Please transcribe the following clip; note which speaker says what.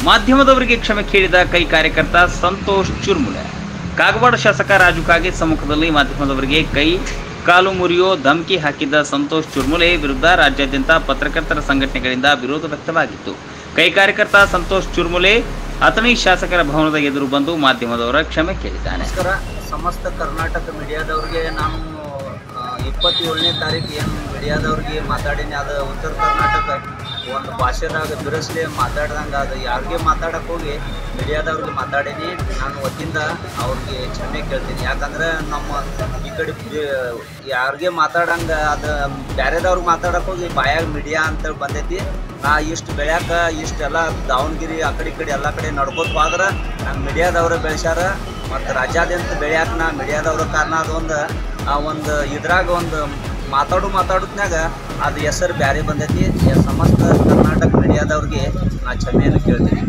Speaker 1: ಮಾಧ್ಯಮದವರಿಗೆ ಕ್ಷಮೆ ಕೇಳಿದ ಕೈ ಕಾರ್ಯಕರ್ತ ಸಂತೋಷ್ ಚುರ್ಮುಲೆ. ಕಾಗವಾಡ ಶಾಸಕ ರಾಜು ಕಾಗೆ ಸಮ್ಮುಖದಲ್ಲಿ ಮಾಧ್ಯಮದವರಿಗೆ ಕೈ ಕಾಲು ಮುರಿಯೋ ಧಮಕಿ ಹಾಕಿದ್ದ ಸಂತೋಷ್ ಚುರ್ಮುಲೆ ವಿರುದ್ಧ ರಾಜ್ಯಾದ್ಯಂತ ಪತ್ರಕರ್ತರ ಸಂಘಟನೆಗಳಿಂದ ವಿರೋಧ ವ್ಯಕ್ತವಾಗಿತ್ತು. ಕೈ ಕಾರ್ಯಕರ್ತ ಸಂತೋಷ್ ಚುರ್ಮುಲೆ ಅಥಣಿ ಶಾಸಕರ ಭವನದ ಎದುರು ಬಂದು ಮಾಧ್ಯಮದವರ ಕ್ಷಮೆ ಕೇಳಿದ್ದಾನೆ.
Speaker 2: ಸಮಸ್ತ ಕರ್ನಾಟಕ ಮೀಡಿಯಾದವ್ರಿಗೆ ನಾನು 27ನೇ ತಾರೀಕು ಏನು ಮೀಡಿಯಾದವ್ರಿಗೆ ಮಾತಾಡೀನಿ, ಅದು ಉತ್ತರ ಕರ್ನಾಟಕ ಒಂದು ಭಾಷೆದಾಗ ಬಿರುಸಲಿ ಮಾತಾಡ್ದಂಗೆ ಅದು ಯಾರಿಗೆ ಮಾತಾಡಕ್ಕೆ ಹೋಗಿ ಮೀಡಿಯಾದವ್ರಿಗೆ ಮಾತಾಡೀನಿ. ನಾನು ಒತ್ತಿಂದ ಅವ್ರಿಗೆ ಕ್ಷಮೆ ಕೇಳ್ತೀನಿ. ಯಾಕಂದ್ರೆ ನಮ್ಮ ಈ ಕಡೆ ಯಾರಿಗೆ ಮಾತಾಡಂಗೆ ಅದು ಬೇರೆದವ್ರಿಗೆ ಮಾತಾಡಕ್ಕೆ ಹೋಗಿ ಬಾಯಾಗ ಮೀಡಿಯಾ ಅಂತೇಳಿ ಬಂದೈತಿ. ನಾ ಇಷ್ಟು ಬೆಳ್ಯಾಕ ಇಷ್ಟೆಲ್ಲ ದಾವಣಗೆರೆ ಆ ಕಡೆ ಎಲ್ಲ ಕಡೆ ನಡ್ಕೋತ ಹೋದ್ರೆ ನಮ್ಮ ಮೀಡಿಯಾದವ್ರು ಬೆಳೆಸ್ಯಾರ. ಮತ್ತು ರಾಜ್ಯಾದ್ಯಂತ ಬೆಳ್ಯಾಕ ನಾ ಮೀಡಿಯಾದವ್ರ ಕಾರಣ ಅದೊಂದು ಒಂದು ಇದ್ರಾಗ ಒಂದು ಮಾತಾಡೋದ್ನಾಗ ಅದು ಹೆಸರು ಬೇರೆ ಬಂದೈತಿ. ಸಮಸ್ತ ಕರ್ನಾಟಕ ಮೀಡಿಯಾದವ್ರಿಗೆ ನಾ ಕ್ಷಮೆಯನ್ನು ಕೇಳ್ತೀನಿ.